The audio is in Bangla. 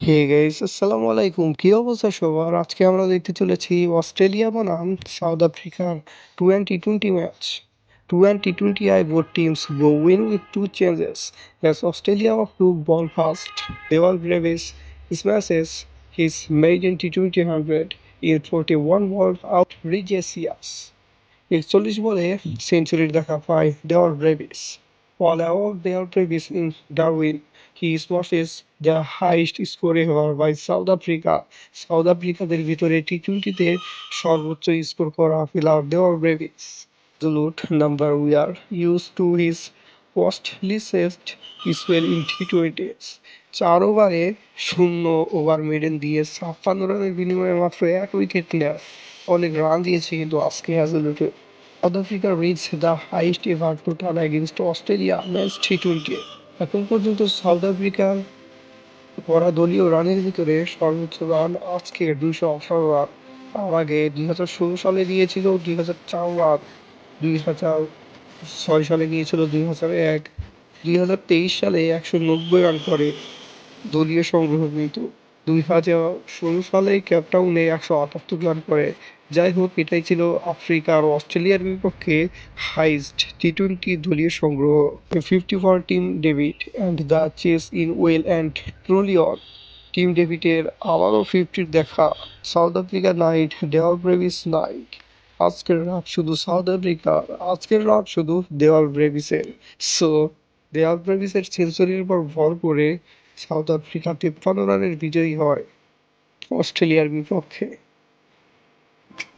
হে গাইস, আসসালামু আলাইকুম। কি অবস্থা সবার? আজকে আমরা দেখতে চলেছি অস্ট্রেলিয়া বনাম সাউথ আফ্রিকার টি-20 match. T20I both teams go win with two changes. As Australia took ball first, Dewald Brevis smashes his maiden T20 100 in 41 ball out Regis. 41 বলে সেঞ্চুরির দেখা পায় Dewald Brevis. While above Dale Davis in Darwin, he smashes the highest score ever by South Africa. South আফ্রিকাদের ভিতরে টি-টোয়েন্টিতে সর্বোচ্চ স্কোর করা player Dewald Brevis. Absolute number we are used to his costliest spell in T20s. 4 ওভারে 0 ওভার মেডেন দিয়ে 56 রানের বিনিময়ে মাত্র 1 উইকেট নেয়। অনেক রান দিয়েছে কিন্তু আজকে absolutely South Africa reached the highest ever total against Australia match T twenty. এখন পর্যন্ত সাউথ আফ্রিকার করা দলীয় রানের ভিতরে সর্বোচ্চ রান আজকে 218 রান। তার আগে 2016 সালে দিয়েছিল 2004 রান, 2006 সালে নিয়েছিল 2001, 2023 সালে 190 রান করে দলীয় সংগ্রহ কিন্তু 2016 সালে কেপটাউনে 178 রান করে। যাই হোক, এটাই ছিল আফ্রিকা আর অস্ট্রেলিয়ার বিপক্ষে হাইস্ট টি-টোয়েন্টি দলীয় সংগ্রহ। 54 Tim David and the chase in well and truly on. Tim ডেভিডের আবারও 50 দেখা, South Africa night, Dewald Brevis night. আজকের রাত শুধু সাউথ আফ্রিকার, আজকের রাত শুধু দেওয়াল ব্রেভিসের। সো দেওয়াল ব্রেভিসের সেঞ্চুরির উপর ভর করে সাউথ আফ্রিকা 53 রানের বিজয়ী হয় অস্ট্রেলিয়ার বিপক্ষে।